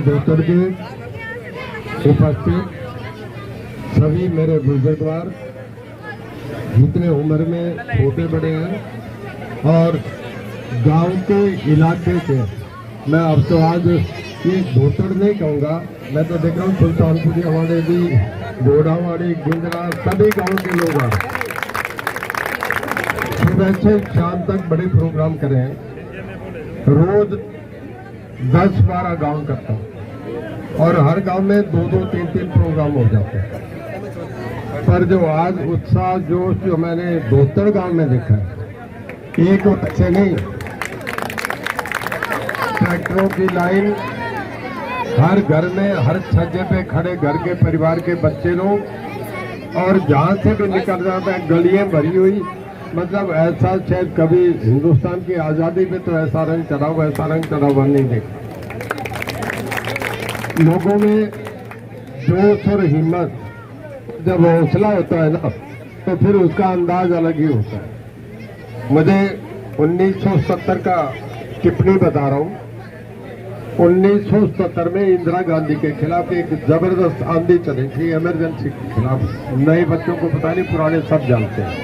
धोतर के उपस्थित सभी मेरे बुजुर्गवार जितने उम्र में छोटे बड़े हैं और गांव के इलाके के, मैं अब तो आज ये धोतर नहीं कहूँगा, मैं तो देख रहा हूँ सुल्तानपुरी हमारे भी घोड़ावाड़ी गिंदरा सभी गांव के लोग हैं। सुबह से शाम तक बड़े प्रोग्राम करे हैं, रोज 10-12 गांव करता हूँ और हर गांव में 2-2, 3-3 प्रोग्राम हो जाते हैं। पर जो आज उत्साह जोश जो मैंने धोतर गांव में देखा है, एक बच्चे नहीं, ट्रैक्टरों की लाइन हर घर में, हर छज्जे पे खड़े घर के परिवार के बच्चे लोग, और जहां से भी निकल जाता है गलियां भरी हुई। मतलब ऐसा शायद कभी हिंदुस्तान की आज़ादी में तो ऐसा रंग चढ़ा हुआ, ऐसा रंग चढ़ा हुआ नहीं देखा। लोगों में जोश और हिम्मत, जब हौसला होता है ना तो फिर उसका अंदाज अलग ही होता है। मुझे 1970 का टिप्पणी बता रहा हूँ। 1970 में इंदिरा गांधी के खिलाफ एक जबरदस्त आंधी चली थी, इमरजेंसी के खिलाफ। नए बच्चों को पता नहीं, पुराने सब जानते हैं।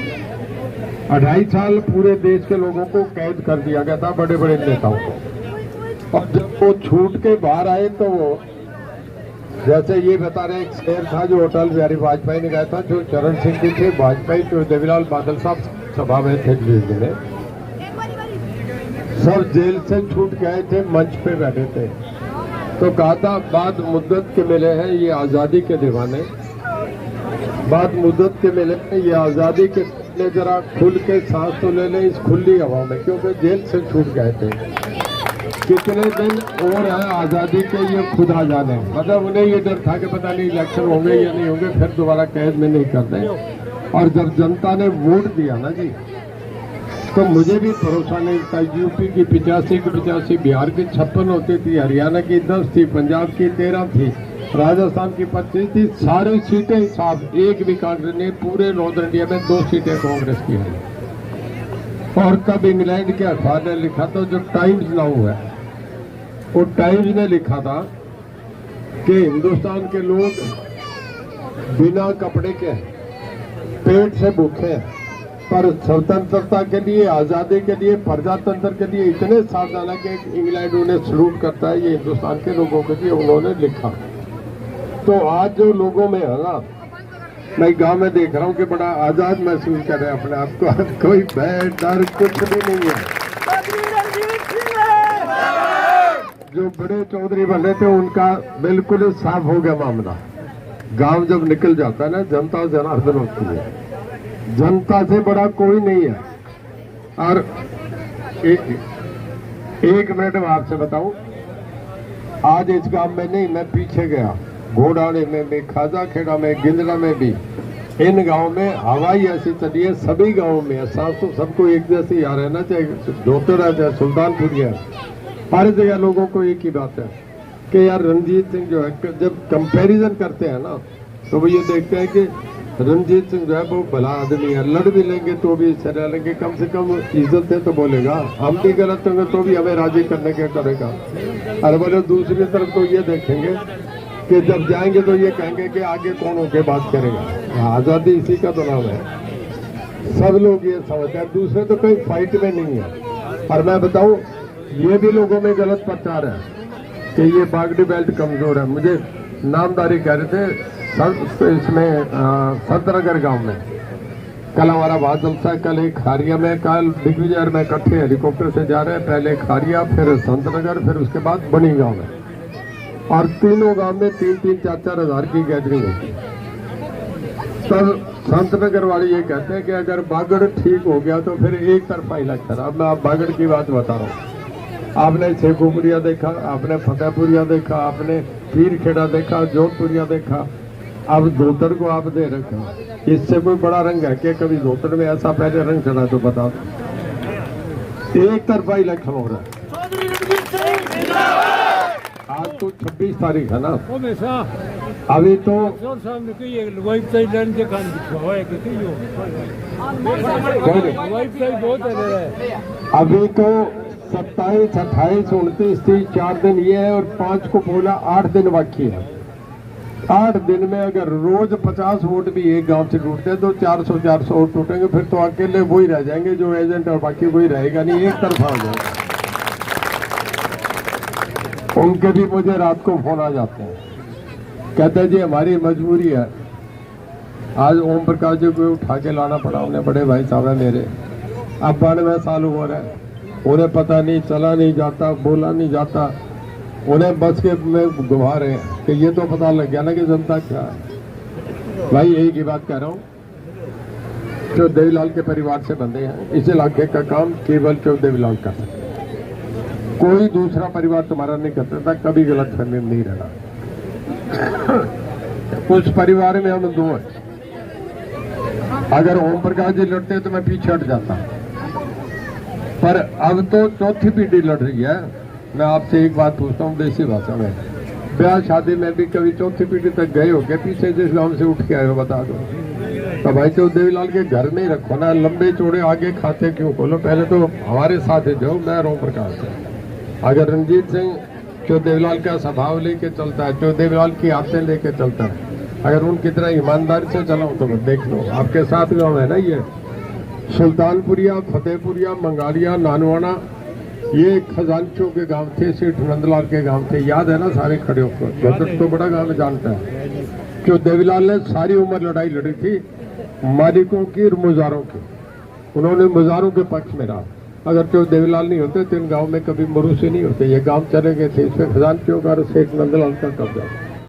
2.5 साल पूरे देश के लोगों को कैद कर दिया गया था, बड़े बड़े नेताओं को। और जब वो छूट के बाहर आए तो वो जैसे ये बता रहे, एक शेर था जो अटल बिहारी वाजपेयी ने गाया था, जो चरण सिंह जी थे, वाजपेयी, जो देवीलाल बादल साहब सभा में थे दिल्ली में, सब जेल से छूट गए थे, मंच पे बैठे थे, तो कहा था बाद मुद्दत के मिले हैं ये आज़ादी के दीवाने, बाद मुद्दत के मिले हैं ये आज़ादी के, जरा खुल के सांस तो ले लें इस खुली हवा में, क्योंकि जेल से छूट गए थे। कितने दिन और है आज़ादी के ये खुदा जाने। मतलब उन्हें ये डर था कि पता नहीं इलेक्शन होंगे या नहीं होंगे, फिर दोबारा कैद में नहीं कर दें। और जब जनता ने वोट दिया ना जी, तो मुझे भी भरोसा नहीं था। यूपी की 85 की 85, बिहार की 56 होती थी, हरियाणा की 10 थी, पंजाब की 13 थी, राजस्थान की 25 थी, सारी सीटें साफ। एक भी कांग्रेस ने, पूरे नॉर्थ इंडिया में 2 सीटें कांग्रेस की हैं। और कब इंग्लैंड के अखबार ने लिखा था, जो टाइम्स नाउ है, वो टाइम्स ने लिखा था कि हिंदुस्तान के लोग बिना कपड़े के पेट से भूखे हैं, पर स्वतंत्रता के लिए, आज़ादी के लिए, प्रजातंत्र के लिए इतने सावधान है कि इंग्लैंड उन्हें सलूट करता है। ये हिंदुस्तान के लोगों के लिए उन्होंने लिखा। तो आज जो लोगों में है ना, मैं गांव में देख रहा हूँ कि बड़ा आज़ाद महसूस कर रहे हैं अपने आप को, कोई भय डर कुछ भी नहीं है। जो बड़े चौधरी बने थे उनका बिल्कुल साफ हो गया मामला। गांव जब निकल जाता है ना, जनता जनार्दन होती है, जनता से बड़ा कोई नहीं है। और एक मिनट में आपसे बताऊं, आज इस गांव में नहीं, मैं पीछे गया, घोड़ाड़ी में भी, खाजा खेड़ा में, गिंदरा में भी, इन गांव में हवाई ऐसी चली है, सभी गांवों में सांस तो सबको एक जैसी आ रहना चाहिए, धोतर है चाहे सुल्तानपुरी है, हर जगह लोगों को एक ही बात है कि यार रणजीत सिंह जो है, जब कंपैरिजन करते हैं ना तो वो ये देखते हैं कि रणजीत सिंह जो है वो भला आदमी है, लड़ भी लेंगे तो भी सजा लेंगे, कम से कम इज्जत है तो बोलेगा, हम भी गलत होंगे तो भी हमें राजी करने के करेगा। अरे बोले दूसरी तरफ तो ये देखेंगे कि जब जाएंगे तो ये कहेंगे कि आगे कौन होके बात करेगा। आज़ादी इसी का तो नाम है। सब लोग ये समझते हैं, दूसरे तो कोई फाइट में नहीं है। और मैं बताऊं, ये भी लोगों में गलत प्रचार है कि ये बागड़ी बेल्ट कमजोर है। मुझे नामदारी कह रहे थे इसमें संतनगर गांव में, कल हमारा बहुत जलसा है, कल एक खारिया में, कल दिग्विजय में इकट्ठे हेलीकॉप्टर से जा रहे हैं, पहले खारिया, फिर संतनगर, फिर उसके बाद बनी गांव में, और तीनों गांव में 3-3, 4-4 हज़ार की गैदरिंग होती है। तब संतनगर वाले ये कहते हैं कि अगर बागड़ ठीक हो गया तो फिर एक तरफा इलेक्शन। अब मैं आप बागड़ की बात बता रहा हूँ। आपने शेखुपुरिया देखा, आपने फतेहपुरिया देखा, आपने पीरखेड़ा देखा, जोधपुरिया देखा, अब धोतर को आप दे रखा। इससे कोई बड़ा रंग है कि कभी धोतर में ऐसा पहले रंग चढ़ा तो बता दो। एक तरफा इलेक्शन हो रहा है। आज तो 26 तारीख है ना, अभी तो अभी तो 27, 28, 29, 30 4 दिन ये है और 5 को बोला 8 दिन बाकी है। 8 दिन में अगर रोज 50 वोट भी एक गांव से टूटते हैं तो 400 वोट टूटेंगे, फिर तो अकेले वही रह जाएंगे जो एजेंट, और बाकी कोई रहेगा नहीं, एक तरफा हो जाएगा। उनके भी मुझे रात को फोन आ जाते हैं, कहते हैं जी हमारी मजबूरी है। आज ओम प्रकाश जी को उठा के लाना पड़ा, उन्हें बड़े भाई साहब है मेरे, अब 92 साल उम्र है, उन्हें पता नहीं, चला नहीं जाता, बोला नहीं जाता, उन्हें बस के में घुमा रहे हैं कि ये तो पता लग गया ना कि जनता क्या है। भाई यही की बात कह रहा हूँ, जो देवीलाल के परिवार से बंधे हैं, इस इलाके का काम केवल जो देवीलाल कर सकते, कोई दूसरा परिवार तुम्हारा नहीं कर सकता। कभी गलत फहमी में नहीं रहना। उस परिवार में हम दो हैं, अगर ओम प्रकाश जी लड़ते तो मैं पीछे हट जाता, पर अब तो चौथी पीढ़ी लड़ रही है। मैं आपसे एक बात पूछता हूँ देसी भाषा में, ब्याह शादी में भी कभी चौथी पीढ़ी तक गए हो क्या? पीछे जिस गांव से उठ के आए हो बता दो। तो भाई तो देवीलाल के घर में ही रखो ना, लंबे चौड़े आगे खाते क्यों खोलो? पहले तो हमारे साथ ही जाओ। मैं ओम प्रकाश से, अगर रणजीत सिंह जो देवीलाल का स्वभाव लेके चलता है, जो देवीलाल की आदतें लेके चलता है, अगर उनकी तरह ईमानदारी से चलाओ तो देख लो। आपके साथ गाँव है ना, ये सुल्तानपुरिया, फतेहपुरिया, मंगालिया, नानवाना, ये खजांचों के गांव थे, सेठ नंदलाल के गांव थे, याद है ना? सारे खड़े होकर, भद्र तो बड़ा गांव जानता है। जो देवीलाल ने सारी उम्र लड़ाई लड़ी थी मालिकों की और मुजारों की, उन्होंने मुजारों के पक्ष में रहा। अगर जो देवीलाल नहीं होते तो इन गांव में कभी मरूसी नहीं होते, ये गांव चले गए थे। इसमें खजांचियों का और सेठ नंदलाल का कब्जा।